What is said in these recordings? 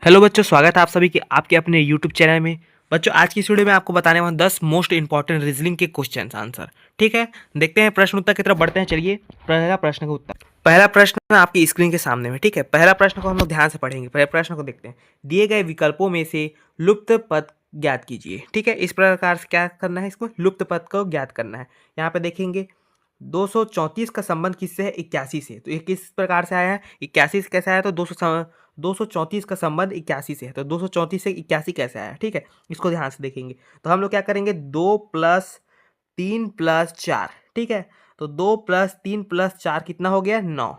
Hello बच्चों, स्वागत है आप सभी के आपके अपने यूट्यूब चैनल में। बच्चों, आज की इस वीडियो में आपको बताने वाला 10 मोस्ट इंपॉर्टेंट रीजनिंग के क्वेश्चन आंसर। ठीक है, देखते हैं प्रश्न उत्तर की तरफ बढ़ते हैं। चलिए, पहला प्रश्न का उत्तर। पहला प्रश्न आपकी स्क्रीन के सामने में। ठीक है, पहला प्रश्न को हम लोग ध्यान से पढ़ेंगे। पहले प्रश्न को देखते हैं। दिए गए विकल्पों में से लुप्त पद ज्ञात कीजिए। ठीक है, इस प्रकार से क्या करना है, इसको लुप्त पद को ज्ञात करना है। यहाँ पे देखेंगे 234 का संबंध किससे है, 81 से। तो ये किस प्रकार से आया है, 81 से कैसे आया, तो 234 का संबंध 81 से है। तो 234 से 81 कैसे आया, ठीक है, इसको ध्यान से देखेंगे। तो हम लोग क्या करेंगे, 2 + 3 + 4। ठीक है, तो 2 + 3 + 4 कितना हो गया, 9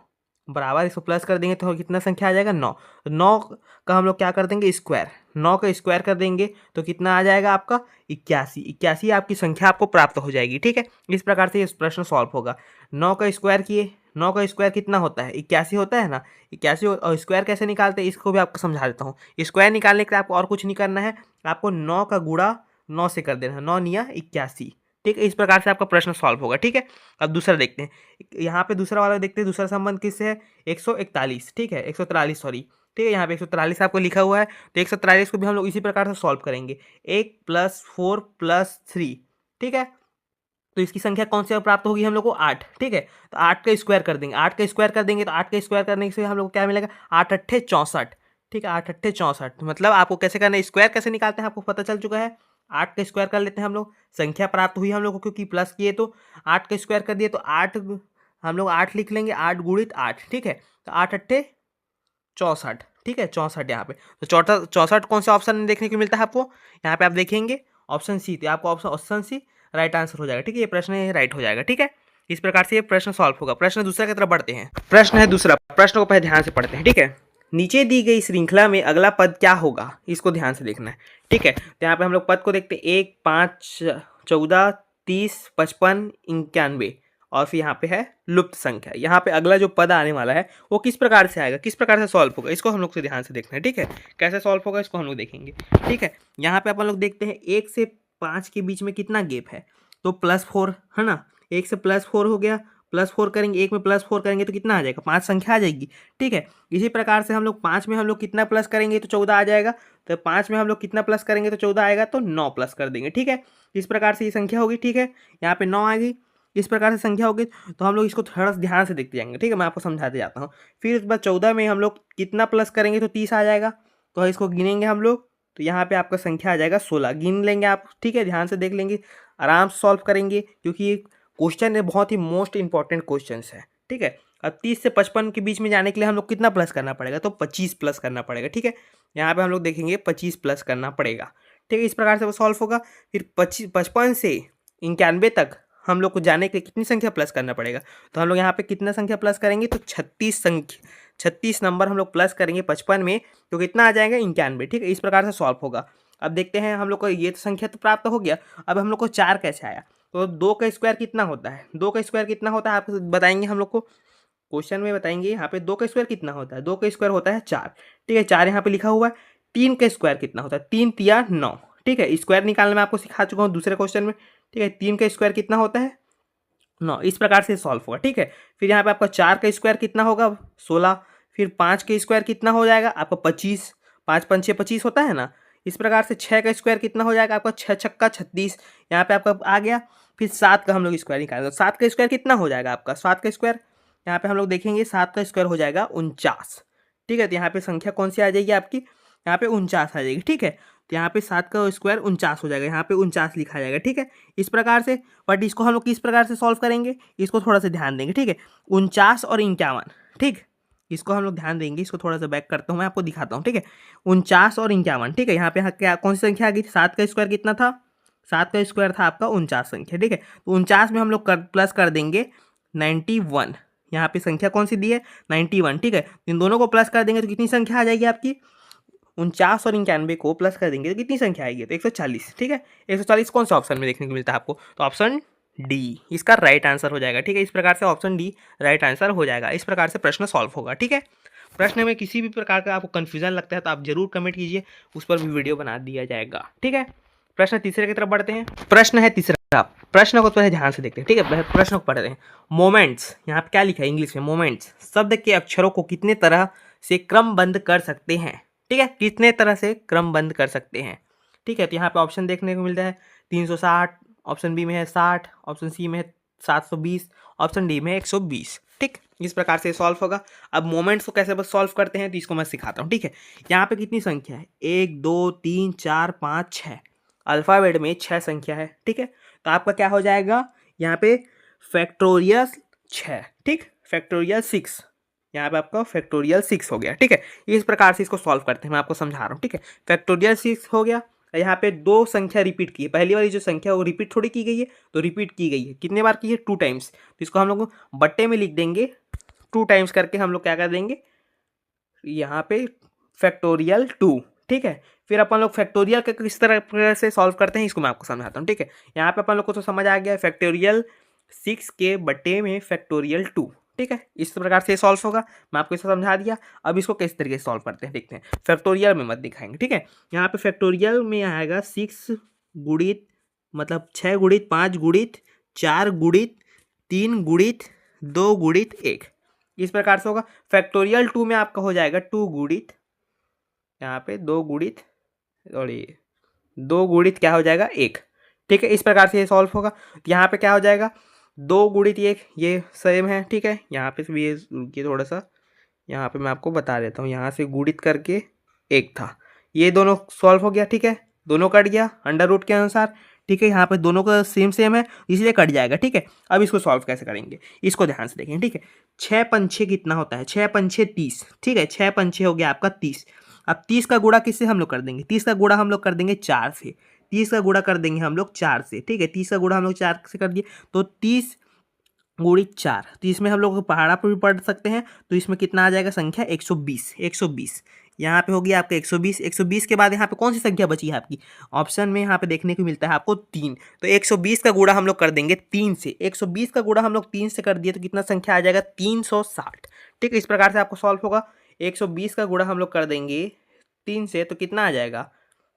बराबर। इसको प्लस कर देंगे तो कितना संख्या आ जाएगा, 9। तो 9 का हम लोग क्या कर देंगे, स्क्वायर। 9 का स्क्वायर कर देंगे तो कितना आ जाएगा आपका, 81। 81 आपकी संख्या आपको प्राप्त हो जाएगी। ठीक है, इस प्रकार से ये प्रश्न सॉल्व होगा। 9 का स्क्वायर किए, 9 का स्क्वायर कितना होता है, 81 होता है ना। 81 और स्क्वायर कैसे निकालते हैं, इसको भी आपको समझा देता हूँ। स्क्वायर निकालने के लिए आपको और कुछ नहीं करना है, आपको 9 का गुणा 9 से कर देना है। 9 निया 81। ठीक है, इस प्रकार से आपका प्रश्न सॉल्व होगा। ठीक है, अब दूसरा देखते हैं। यहाँ पे दूसरा वाला देखते हैं, दूसरा संबंध किससे है, 141। ठीक है, 143 सॉरी। ठीक है, यहाँ पे 143 आपको लिखा हुआ है। तो 143 को भी हम लोग इसी प्रकार से सॉल्व करेंगे। 1 + 4 + 3। ठीक है, तो इसकी संख्या कौन सी प्राप्त होगी हम लोग को, 8। ठीक है, तो 8 का स्क्वायर कर देंगे। 8 का स्क्वायर कर देंगे तो 8 का स्क्वायर करने से हम लोग को क्या मिलेगा, 8 × 8 = 64। ठीक है, 8 × 8 = 64। मतलब आपको कैसे करना है, स्क्वायर कैसे निकालते हैं आपको पता चल चुका है। 8 का स्क्वायर कर लेते हैं हम लोग, संख्या प्राप्त हुई हम लोग को, क्योंकि प्लस किए तो 8 का स्क्वायर कर दिए तो 8 हम लोग 8 लिख लेंगे, 8 × 8। ठीक है, तो 8 × 8 = 64। ठीक है, 64 यहाँ पे। तो 64 कौन सा ऑप्शन में देखने को मिलता है आपको, यहाँ पे आप देखेंगे ऑप्शन सी। तो आपको ऑप्शन सी राइट आंसर हो जाएगा। ठीक है, ये प्रश्न राइट हो जाएगा। ठीक है, इस प्रकार से ये प्रश्न सॉल्व होगा। प्रश्न दूसरा की तरफ बढ़ते हैं। प्रश्न है दूसरा, प्रश्न को पहले ध्यान से पढ़ते हैं। ठीक है, नीचे दी गई श्रृंखला में अगला पद क्या होगा, इसको ध्यान से देखना है। ठीक है, तो यहाँ पे हम लोग पद को देखते हैं। 1, 5, 14, 30, 55, 91 और फिर यहाँ पे है लुप्त संख्या। यहाँ पे अगला जो पद आने वाला है वो किस प्रकार से आएगा, किस प्रकार से सॉल्व होगा, इसको हम लोग से ध्यान से देखना है। ठीक है, कैसे सॉल्व होगा इसको हम लोग देखेंगे। ठीक है, यहाँ पे अपन लोग देखते हैं 1 से 5 के बीच में कितना गैप है, तो +4 है ना। 1 से +4 हो गया, +4 करेंगे, 1 में +4 करेंगे तो कितना आ जाएगा, 5 संख्या आ जाएगी। ठीक है, इसी प्रकार से हम लोग 5 में हम लोग कितना प्लस करेंगे तो 14 आ जाएगा। तो 5 में हम लोग कितना प्लस करेंगे तो 14 आएगा, तो 9 प्लस कर देंगे। ठीक है, इस प्रकार से ये संख्या होगी। ठीक है, यहाँ पे 9 आ गई, इस प्रकार से संख्या होगी। तो हम लोग इसको थोड़ा सा ध्यान से देखते जाएंगे। ठीक है, मैं आपको समझाते जाता हूँ। फिर उसके बाद 14 में हम लोग कितना प्लस करेंगे तो 30 आ जाएगा। तो इसको गिनेंगे हम लोग, तो यहाँ पे आपका संख्या आ जाएगा 16। गिन लेंगे आप। ठीक है, ध्यान से देख लेंगे, आराम से सॉल्व करेंगे, क्योंकि ये क्वेश्चन है बहुत ही मोस्ट इंपॉर्टेंट क्वेश्चन है। ठीक है, अब 30 से 55 के बीच में जाने के लिए हम लोग कितना प्लस करना पड़ेगा, तो 25 प्लस करना पड़ेगा। ठीक है, यहाँ पे हम लोग देखेंगे 25 प्लस करना पड़ेगा। ठीक है, इस प्रकार से वो सॉल्व होगा। फिर 55 से 91 तक हम लोग को जाने के लिए कितनी संख्या प्लस करना पड़ेगा, तो हम लोग यहाँ पे कितना संख्या प्लस करेंगे, तो 36 नंबर हम लोग प्लस करेंगे 55 में, तो कितना आ जाएगा, 91। ठीक है, इस प्रकार से सॉल्व होगा। अब देखते हैं, हम लोग को ये संख्या तो प्राप्त हो गया। अब हम लोग को 4 कैसे आया, तो 2 का स्क्वायर कितना होता है, 2 का स्क्वायर कितना होता है आप बताएंगे हम लोग को, क्वेश्चन में बताएंगे। यहाँ पे 2 का स्क्वायर कितना होता है, 2 का स्क्वायर होता है 4। ठीक है, 4 यहाँ पे लिखा हुआ है। 3 का स्क्वायर कितना होता है, 3 × 9। ठीक है, स्क्वायर निकालना मैं आपको सिखा चुका हूँ दूसरे क्वेश्चन में। ठीक है, 3 का स्क्वायर कितना होता है, 9। इस प्रकार से सॉल्व होगा। ठीक है, फिर यहाँ पे आपका 4 का स्क्वायर कितना होगा, 16। फिर 5 का स्क्वायर कितना हो जाएगा आपका, 25। 5 × 5 = 25 होता है ना। इस प्रकार से 6 का स्क्वायर कितना हो जाएगा आपका, 6 × 6 = 36। यहाँ पे आपका आ गया। फिर 7 का हम लोग स्क्वायर निकालेंगे, तो 7 का स्क्वायर कितना हो जाएगा आपका, 7 का स्क्वायर यहाँ पे हम लोग देखेंगे, 7 का स्क्वायर हो जाएगा 49। ठीक है, तो यहाँ पे संख्या कौन सी आ जाएगी आपकी, यहाँ पे 49 आ जाएगी। ठीक है, तो यहाँ पे 7 का स्क्वायर 49 हो जाएगा, यहाँ पे 49 लिखा जाएगा। ठीक है, इस प्रकार से। बट इसको हम लोग किस प्रकार से सॉल्व करेंगे, इसको थोड़ा सा ध्यान देंगे। ठीक है, 49 और 51। ठीक, इसको हम लोग ध्यान देंगे, इसको थोड़ा सा बैक करता हूँ, मैं आपको दिखाता हूँ। ठीक है, 49 और 51। ठीक है, यहाँ पे क्या कौन सी संख्या आ गई, 7 का स्क्वायर कितना था, 7 का स्क्वायर था आपका 49 संख्या। ठीक है, तो 49 में हम लोग प्लस कर देंगे 91। यहाँ पे संख्या कौन सी दी है, 91। ठीक है, इन दोनों को प्लस कर देंगे तो कितनी संख्या आ जाएगी आपकी, 49 और 91 को प्लस कर देंगे तो कितनी संख्या आएगी, तो 140। ठीक है, 140 कौन सा ऑप्शन में देखने को मिलता है आपको, तो ऑप्शन डी इसका राइट आंसर हो जाएगा। ठीक है, इस प्रकार से ऑप्शन डी राइट आंसर हो जाएगा। इस प्रकार से प्रश्न सॉल्व होगा। ठीक है, प्रश्न में किसी भी प्रकार का आपको कन्फ्यूजन लगता है तो आप जरूर कमेंट कीजिए, उस पर भी वीडियो बना दिया जाएगा। ठीक है, प्रश्न तीसरे की तरफ बढ़ते हैं। प्रश्न है तीसरा, प्रश्न को पहले ध्यान से देखते हैं। ठीक है, प्रश्न को पढ़ते हैं। मोमेंट्स, यहाँ पे क्या लिखा है इंग्लिश में, मोमेंट्स शब्द के अक्षरों को कितने तरह से क्रमबद्ध कर सकते हैं। ठीक है, कितने तरह से क्रमबद्ध कर सकते हैं। ठीक है, तो यहाँ पे ऑप्शन देखने को मिलता है 360, ऑप्शन बी में है 60, ऑप्शन सी में है 720, ऑप्शन डी में है 120। ठीक, इस प्रकार से सॉल्व होगा। अब मोमेंट्स को कैसे बस सॉल्व करते हैं तो इसको मैं सिखाता हूँ। ठीक है, यहाँ पे कितनी संख्या है, 1 2 3 4 5 6, अल्फ़ाबेट में 6 संख्या है। ठीक है, तो आपका क्या हो जाएगा यहाँ पे फैक्टोरियल 6, ठीक, फैक्टोरियल 6, यहाँ पे आपका फैक्टोरियल 6 हो गया। ठीक है, इस प्रकार से इसको सॉल्व करते हैं, मैं आपको समझा रहा हूँ। ठीक है, फैक्टोरियल 6 हो गया। यहाँ पे दो संख्या रिपीट की है, पहली वाली जो संख्या वो रिपीट थोड़ी की गई है, तो रिपीट की गई है, कितने बार की है, 2 टाइम्स। तो इसको हम लोग बट्टे में लिख देंगे, 2 टाइम्स करके हम लोग क्या कर देंगे यहाँ पे फैक्टोरियल 2। ठीक है, फिर अपन लोग फैक्टोरियल के किस तरह से सॉल्व करते हैं इसको मैं आपको समझाता हूँ। ठीक है, यहाँ पे अपन लोग को तो समझ आ गया फैक्टोरियल 6 के बट्टे में फैक्टोरियल 2। ठीक है, इस प्रकार से सॉल्व होगा, मैं आपको इसे समझा दिया। अब इसको किस तरीके से सॉल्व करते हैं देखते हैं, फैक्टोरियल में मत दिखाएंगे। ठीक है, यहाँ पे फैक्टोरियल में आएगा 6 गुणित मतलब 6 गुणित 5 गुणित 4 गुणित 3 गुणित 2 गुणित 1, इस प्रकार से होगा। फैक्टोरियल 2 में आपका हो जाएगा 2 गुणित, यहाँ पे 2 गुणित और ये 2 गुणित क्या हो जाएगा 1। ठीक है, इस प्रकार से ये सॉल्व होगा। तो यहाँ पे क्या हो जाएगा 2 गुणित 1, ये सेम है। ठीक है, यहाँ पे भी ये रुकिए थोड़ा सा, यहाँ पे मैं आपको बता देता हूँ, यहाँ से गुणित करके 1 था, ये दोनों सॉल्व हो गया। ठीक है, दोनों कट गया अंडर रूट के अनुसार। ठीक है, यहाँ पे दोनों का सेम सेम है इसलिए कट जाएगा। ठीक है, अब इसको सॉल्व कैसे करेंगे इसको ध्यान से देखें। ठीक है, 6 पंछे कितना होता है, 6 पंछे 30। ठीक है, 6 पंछे हो गया आपका 30। अब 30 का गुणा किससे हम लोग कर देंगे, 30 का गुणा हम लोग कर देंगे 4 से, 30 का गुणा कर देंगे हम लोग 4 से। ठीक है, 30 का गुणा हम लोग 4 से कर दिए तो 30 गुणित 4, तो इसमें हम लोग पहाड़ा पर भी पढ़ सकते हैं, तो इसमें कितना आ जाएगा संख्या 120। 120 यहाँ पे हो गया आपका 120। 120 के बाद यहाँ पे कौन सी संख्या बची है आपकी, ऑप्शन में यहाँ पे देखने को मिलता है आपको 3, तो 120 का गुणा हम लोग कर देंगे 3 से। 120 का गुणा हम लोग 3 से कर दिए तो कितना संख्या आ जाएगा 360। ठीक है, इस प्रकार से आपको सॉल्व होगा। 120 का गुणा हम लोग कर देंगे 3 से तो कितना आ जाएगा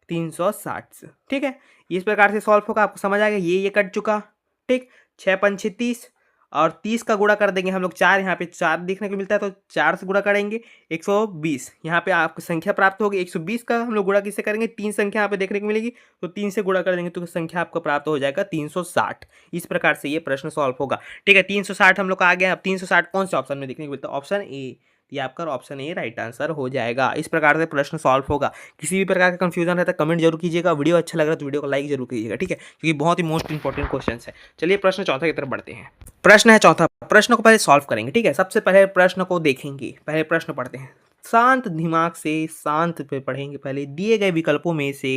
360 से। ठीक है, इस प्रकार से सॉल्व होगा, आपको समझ आ गया, ये कट चुका। ठीक, 6 पंछे 30 और 30 का गुणा कर देंगे हम लोग 4, यहाँ पे 4 देखने को मिलता है तो 4 से गुणा करेंगे 120, यहाँ पे आपको संख्या प्राप्त होगी। 120 का हम लोग गुणा किससे करेंगे, 3 संख्या यहाँ पे देखने को मिलेगी तो 3 से गुणा कर देंगे तो संख्या आपको प्राप्त हो जाएगा 360। इस प्रकार से ये प्रश्न सॉल्व होगा। ठीक है, 360 हम लोग का आ गया। अब 360 कौन से ऑप्शन में देखने को मिलता है, ऑप्शन ए, ये आपका ऑप्शन ए राइट आंसर हो जाएगा। इस प्रकार से प्रश्न सॉल्व होगा। किसी भी प्रकार का कंफ्यूजन रहता है कमेंट जरूर कीजिएगा, वीडियो अच्छा लग रहा है तो वीडियो को लाइक जरूर कीजिएगा। ठीक है, क्योंकि बहुत ही मोस्ट इंपॉर्टेंट क्वेश्चन है। चलिए प्रश्न चौथा की तरफ बढ़ते हैं। प्रश्न है चौथा, प्रश्न को पहले सॉल्व करेंगे। ठीक है, सबसे पहले प्रश्न को देखेंगे, पहले प्रश्न पढ़ते हैं। शांत दिमाग से शांत पे पढ़ेंगे। पहले दिए गए विकल्पों में से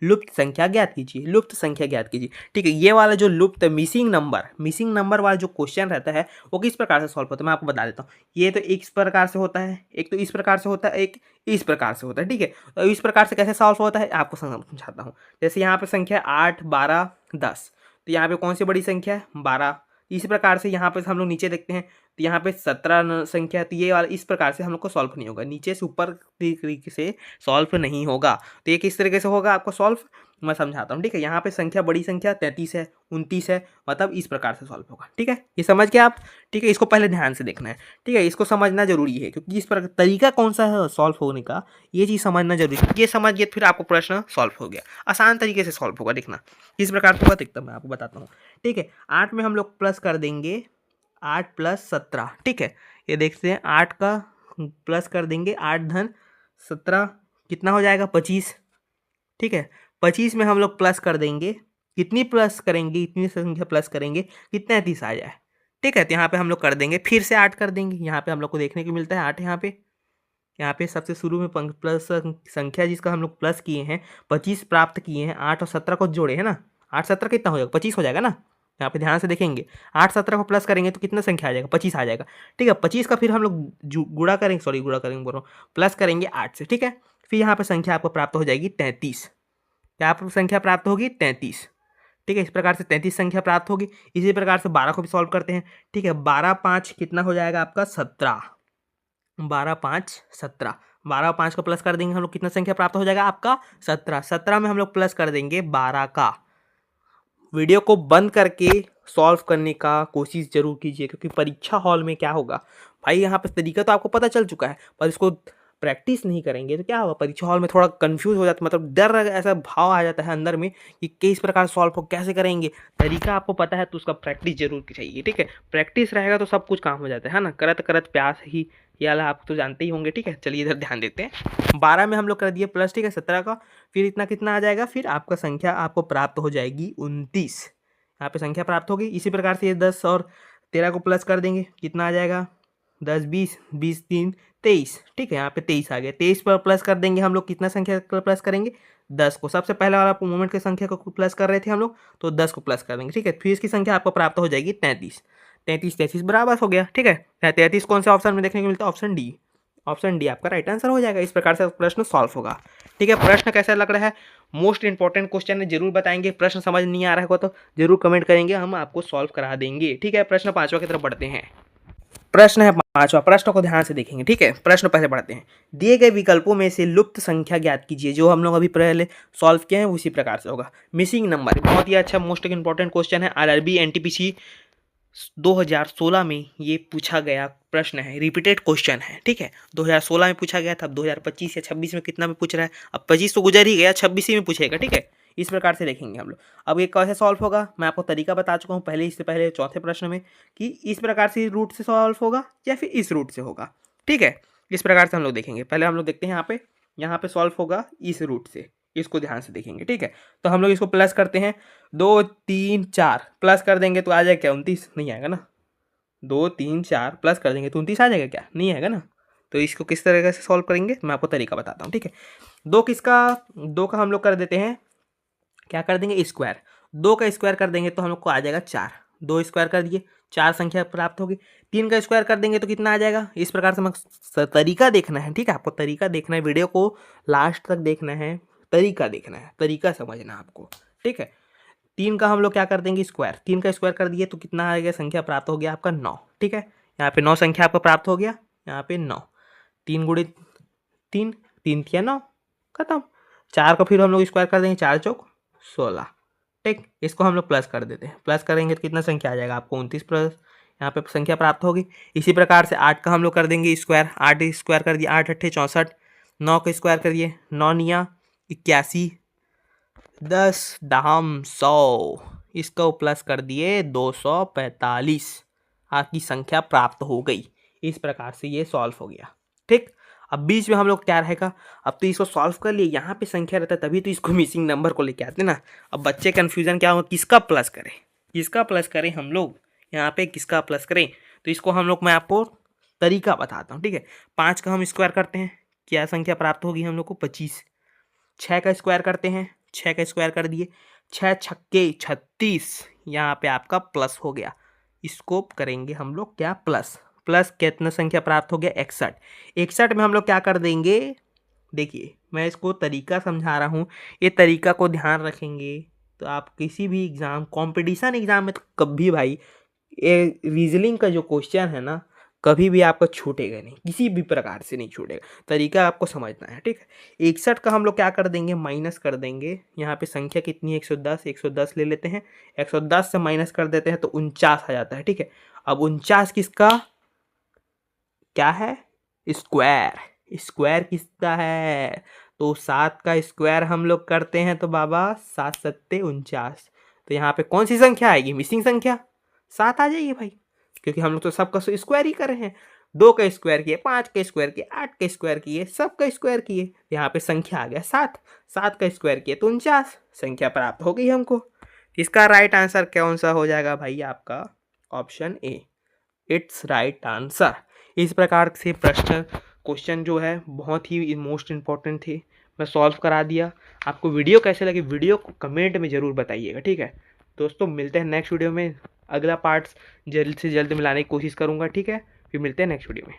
लुप्त संख्या ज्ञात कीजिए, लुप्त संख्या ज्ञात कीजिए। ठीक है, ये वाला जो लुप्त मिसिंग नंबर वाला जो क्वेश्चन रहता है वो किस प्रकार से सॉल्व होता है मैं आपको बता देता हूँ। ये तो इस प्रकार से होता है, एक तो इस प्रकार से होता है, एक इस प्रकार से होता है। ठीक है, तो इस प्रकार से कैसे सॉल्व होता है आपको समझाता हूँ। जैसे यहाँ पे संख्या 8 12 10, तो यहाँ पे कौन सी बड़ी संख्या है 12। इसी प्रकार से यहाँ पे हम लोग नीचे देखते हैं तो यहाँ पे 17 संख्या है, तो ये वाला इस प्रकार से हम लोग को सॉल्व नहीं होगा, नीचे से ऊपर तरीके से सॉल्व नहीं होगा। तो ये किस तरीके से होगा आपको सॉल्व मैं समझाता हूँ। ठीक है, यहाँ पे संख्या बड़ी संख्या 33 है, 29 है, मतलब इस प्रकार से सॉल्व होगा। ठीक है, ये समझ गए आप। ठीक है, इसको पहले ध्यान से देखना है। ठीक है, इसको समझना जरूरी है क्योंकि इस पर तरीका कौन सा है सॉल्व होने का, ये चीज़ समझना जरूरी है। ये समझ गए फिर आपको प्रश्न सॉल्व हो गया, आसान तरीके से सॉल्व होगा। देखना किस प्रकार से होगा देखता मैं आपको बताता हूँ। ठीक है, 8 में हम लोग प्लस कर देंगे 8 + 17। ठीक है, ये देखते हैं 8 का प्लस कर देंगे 8 धन 17 कितना हो जाएगा 25। ठीक है, 25 में हम लोग प्लस कर देंगे, कितनी प्लस करेंगे इतनी संख्या प्लस करेंगे कितना 30 आ जाए। ठीक है, तो यहाँ पे हम लोग कर देंगे फिर से 8 कर देंगे, यहाँ पे हम लोग को देखने को मिलता है 8। यहाँ पे सबसे शुरू में प्लस संख्या जिसका हम लोग प्लस किए हैं 25 प्राप्त किए हैं, 8 और 17 को जोड़े है ना, 8 17 कितना हो जाएगा 25 हो जाएगा ना। यहाँ पे ध्यान से देखेंगे 8 17 को प्लस करेंगे तो कितना संख्या आ जाएगा 25 आ जाएगा। ठीक है, 25 का फिर हम लोग गुणा करेंगे बोल रहा हूँ, प्लस करेंगे 8 से। ठीक है, फिर यहाँ पे संख्या आपको प्राप्त हो जाएगी 33। क्या आपको संख्या प्राप्त होगी 33। ठीक है, इस प्रकार से 33 संख्या प्राप्त होगी। इसी प्रकार से 12 को भी सॉल्व करते हैं। ठीक है, 12 5 कितना हो जाएगा आपका 17, 12 5 17, 12 5 को प्लस कर देंगे हम लोग कितना संख्या प्राप्त हो जाएगा आपका 17। 17 में हम लोग प्लस कर देंगे 12 का। वीडियो को बंद करके सॉल्व करने का कोशिश जरूर कीजिए क्योंकि परीक्षा हॉल में क्या होगा भाई, यहाँ पे तरीका तो आपको पता चल चुका है पर इसको प्रैक्टिस नहीं करेंगे तो क्या होगा, परीक्षा हॉल में थोड़ा कंफ्यूज हो जाता है, मतलब डर ऐसा भाव आ जाता है अंदर में कि किस प्रकार सॉल्व हो, कैसे करेंगे। तरीका आपको पता है तो उसका प्रैक्टिस जरूर चाहिए, ठीक है। प्रैक्टिस रहेगा तो सब कुछ काम हो जाता है ना, करत करत प्यास ही, ये वाला आप तो जानते ही होंगे, ठीक है। चलिए इधर ध्यान देते हैं। 12 में हम लोग कर दिए प्लस, ठीक है, 17 का, फिर इतना कितना आ जाएगा, फिर आपका संख्या आपको प्राप्त हो जाएगी 29। यहाँ पे संख्या प्राप्त होगी। इसी प्रकार से ये 10 और 13 को प्लस कर देंगे, कितना आ जाएगा, 10 20, 20 3 23, ठीक है। यहाँ पे 23 आ गया। 23 पर प्लस कर देंगे हम लोग, कितना संख्या प्लस करेंगे, 10 को। सबसे पहले वाला मोमेंट की संख्या को प्लस कर रहे थे हम लोग, तो 10 को प्लस कर देंगे, ठीक है। फिर इसकी संख्या आपको प्राप्त हो जाएगी 33। 33 बराबर हो गया, ठीक है। 33 कौन से ऑप्शन में देखने को मिलता है, ऑप्शन डी। ऑप्शन डी आपका राइट आंसर हो जाएगा। इस प्रकार से प्रश्न सॉल्व होगा, ठीक है। प्रश्न कैसा लग रहा है, मोस्ट इंपॉर्टेंट क्वेश्चन है, जरूर बताएंगे। प्रश्न समझ नहीं आ रहा है तो जरूर कमेंट करेंगे, हम आपको सॉल्व करा देंगे, ठीक है। प्रश्न 5वां की तरफ बढ़ते हैं। प्रश्न है 5वां, प्रश्न को ध्यान से देखेंगे, ठीक है। प्रश्न पहले पढ़ते हैं। दिए गए विकल्पों में से लुप्त संख्या ज्ञात कीजिए। जो हम लोग अभी पहले सॉल्व किए हैं उसी प्रकार से होगा। मिसिंग नंबर बहुत ही अच्छा मोस्ट इंपॉर्टेंट क्वेश्चन है। आरआरबी एनटीपीसी 2016 में ये पूछा गया प्रश्न है, रिपीटेड क्वेश्चन है, ठीक है। 2016 में पूछा गया था, अब 2025 या 26 में कितना में पूछ रहा है, अब 25 तो गुजर ही गया, 26 ही में पूछेगा, ठीक है। इस प्रकार से देखेंगे हम लोग। अब ये कैसे सॉल्व होगा, मैं आपको तरीका बता चुका हूँ पहले, इससे पहले चौथे प्रश्न में, कि इस प्रकार से रूट से सॉल्व होगा या फिर इस रूट से होगा, ठीक है। इस प्रकार से हम लोग देखेंगे। पहले हम लोग देखते हैं यहाँ पे सॉल्व होगा इस रूट से, इसको ध्यान से देखेंगे, ठीक है। तो हम लोग इसको प्लस करते हैं, 2 3 4 प्लस कर देंगे तो आ जाएगा क्या, 29, नहीं आएगा ना। 2 3 4 प्लस कर देंगे तो 29 आ जाएगा क्या, नहीं आएगा ना। तो इसको किस तरीके से सॉल्व करेंगे मैं आपको तरीका बताता हूँ, ठीक है। 2 का हम लोग कर देते हैं, क्या कर देंगे, स्क्वायर। 2 का स्क्वायर कर देंगे तो हम लोग को आ जाएगा 4। 2 स्क्वायर कर दिए, 4 संख्या प्राप्त होगी। 3 का स्क्वायर कर देंगे तो कितना आ जाएगा। इस प्रकार से हम तरीका देखना है, ठीक है। आपको तरीका देखना है, वीडियो को लास्ट तक देखना है, तरीका देखना है, तरीका समझना आपको, ठीक है। 3 का हम लोग क्या कर देंगे, स्क्वायर। 3 का स्क्वायर कर दिए तो कितना आ गया, संख्या प्राप्त हो गया आपका 9, ठीक है। यहाँ पे 9 संख्या आपका प्राप्त हो गया, यहाँ पे 9। 3 गुणित 3, 3 किया 9, खत्म। 4 का फिर हम लोग स्क्वायर कर देंगे, 4 चौक 16, ठीक। इसको हम लोग प्लस कर देते हैं, प्लस करेंगे तो कितना संख्या आ जाएगा आपको 29 प्लस, यहाँ पे संख्या प्राप्त होगी। इसी प्रकार से 8 का हम लोग कर देंगे स्क्वायर। 8 स्क्वायर कर दिया, 8 8 64। 9 का स्क्वायर करिए, 9 निया 81, 10 दहम 100, इसको प्लस कर दिए 245, आपकी संख्या प्राप्त हो गई। इस प्रकार से ये सॉल्व हो गया, ठीक। अब बीच में हम लोग क्या रहेगा, अब तो इसको सॉल्व कर लिए, यहाँ पे संख्या रहता है तभी तो इसको मिसिंग नंबर को लेके आते ना। अब बच्चे कन्फ्यूजन क्या होगा, किसका प्लस करें, किसका प्लस करें हम लोग, यहाँ पे किसका प्लस करें। तो इसको हम लोग, मैं आपको तरीका बताता हूँ, ठीक है। 5 का हम स्क्वायर करते हैं, क्या संख्या प्राप्त होगी हम लोग को 25। 6 का स्क्वायर करते हैं, 6 का स्क्वायर कर दिए, 6 छक्के 36, यहाँ पे आपका प्लस हो गया। इसको करेंगे हम लोग क्या, प्लस। प्लस कितना संख्या प्राप्त हो गया, 61। 61 में हम लोग क्या कर देंगे, देखिए मैं इसको तरीका समझा रहा हूँ, ये तरीका को ध्यान रखेंगे तो आप किसी भी एग्ज़ाम, कंपटीशन एग्ज़ाम में तो कभी भाई, ये रीजनिंग का जो क्वेश्चन है ना, कभी भी आपका छूटेगा नहीं, किसी भी प्रकार से नहीं छूटेगा। तरीका आपको समझना है, ठीक है। 61 का हम लोग क्या कर देंगे, माइनस कर देंगे। यहाँ पे संख्या कितनी है, 110, 110 ले लेते हैं, 110 से माइनस कर देते हैं तो 49 आ जाता है, ठीक है। अब 49 किसका क्या है, स्क्वायर। स्क्वायर किसका है, तो 7 का स्क्वायर हम लोग करते हैं तो बाबा 7 सत्ते 49। तो यहाँ पे कौन सी संख्या आएगी, मिसिंग संख्या 7 आ जाएगी भाई, क्योंकि हम लोग तो सबका स्क्वायर ही कर रहे हैं। 2 का स्क्वायर किए, 5 का स्क्वायर किए, 8 का स्क्वायर किए, सब का स्क्वायर किए, यहाँ पे संख्या आ गया 7। 7 का स्क्वायर किए तो 49, संख्या प्राप्त हो गई हमको। इसका राइट आंसर कौन सा हो जाएगा भाई, आपका option A, it's right answer. इस प्रकार से प्रश्न क्वेश्चन जो है बहुत ही मोस्ट इम्पॉर्टेंट थे, मैं सॉल्व करा दिया। आपको वीडियो कैसे लगे, वीडियो को कमेंट में ज़रूर बताइएगा, ठीक है दोस्तों। मिलते हैं नेक्स्ट वीडियो में, अगला पार्ट्स जल्द से जल्द मिलाने की कोशिश करूँगा, ठीक है। फिर मिलते हैं नेक्स्ट वीडियो में।